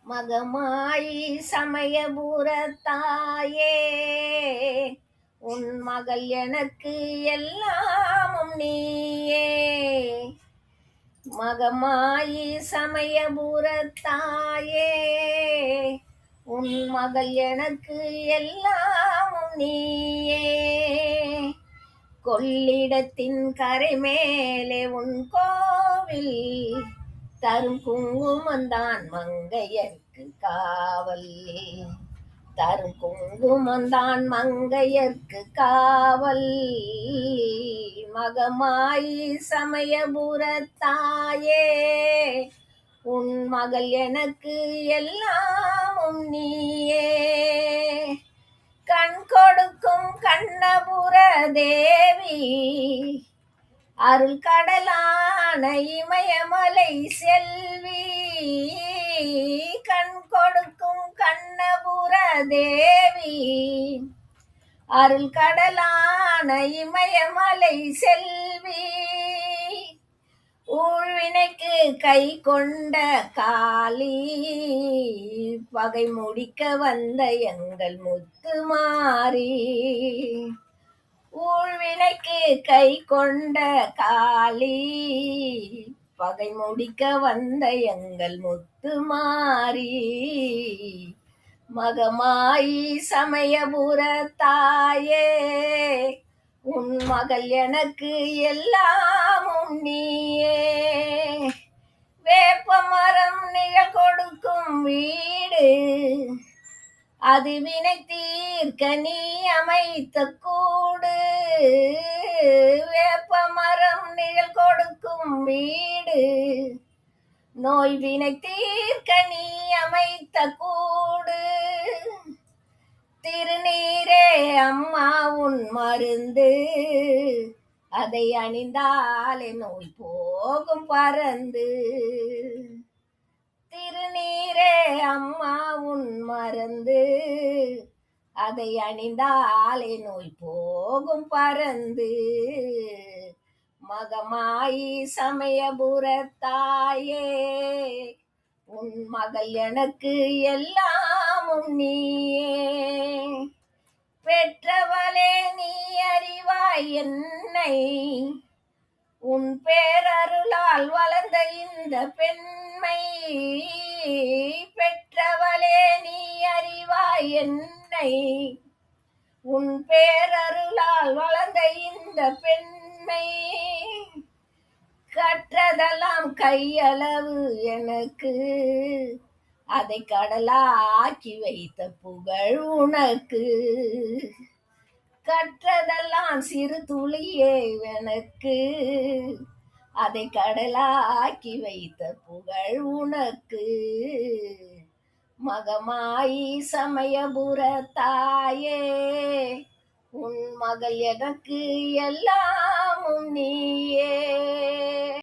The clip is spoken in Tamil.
மகமாயி சமயபுரத்தாயே, உன் மகள் எனக்கு எல்லாமும் நீயே. மகமாயி சமயபுரத்தாயே, உன் மகள் எனக்கு எல்லாமும் நீயே. கொள்ளிடத்தின் கரை மேலே உன் கோவில் தரும் குங்குமந்தான் மங்கையர்க்கு காவல். தரும் குங்குமந்தான் மங்கையர்க்கு காவல். மகமாயி சமயபுரத்தாயே, உன் மகள் எனக்கு எல்லாமும் நீயே. கண் கொடுக்கும் கண்ணபுர தேவி, அருள் கடலான இமயமலை செல்வி. கண் கொடுக்கும் கண்ணபுர தேவி, அருள் கடலான இமயமலை செல்வி. ஊழ்வினைக்கு கை கொண்ட காளி, பகை முடிக்க வந்த எங்கள் முத்துமாரி. ஊழ்வினைக்கு கை கொண்ட காளி, பகை முடிக்க வந்த எங்கள் முத்துமாரி. மகமாயி சமயபுரத்தாயே, உன் மகள் எனக்கு எல்லாமும் நீயே. வேப்பமரம் நிழல் கொடுக்கும் வீடு, அது வினை தீர்க்க நீ அமைத்த கூடு. வேப்பமரம் நிழல் கொடுக்கும் வீடு, நோய் வினை தீர்க்க நீ அமைத்த கூடு. திருநீரே அம்மா உன் மருந்து, அதை அணிந்தாலே நோய் போகும் பறந்து. திருநீரே அம்மா உன் மருந்து, அதை அணிந்தாலே நோய் போகும் பறந்து. மகமாயி சமயபுரத்தாயே, உன் மகள் எனக்கு எல்லாமும் நீயே. பெற்றவளே நீ அறிவாய் என்னை, உன் பேரருளால் வளர்ந்த இந்த பெண்மை. பெற்றவளே நீ அறிவாய் என்னை, உன் பேரருளால் வளர்ந்த இந்த பெண்மை. கற்றதெல்லாம் கையளவு எனக்கு, அதை கடலாக்கி வைத்த புகழ் உனக்கு. கற்றதெல்லாம் சிறு துளியே எனக்கு, அதை கடலாக்கி வைத்த புகழ் உனக்கு. மகமாயி சமயபுரத்தாயே, உன் மகள் எனக்கு எல்லாமும் நீயே.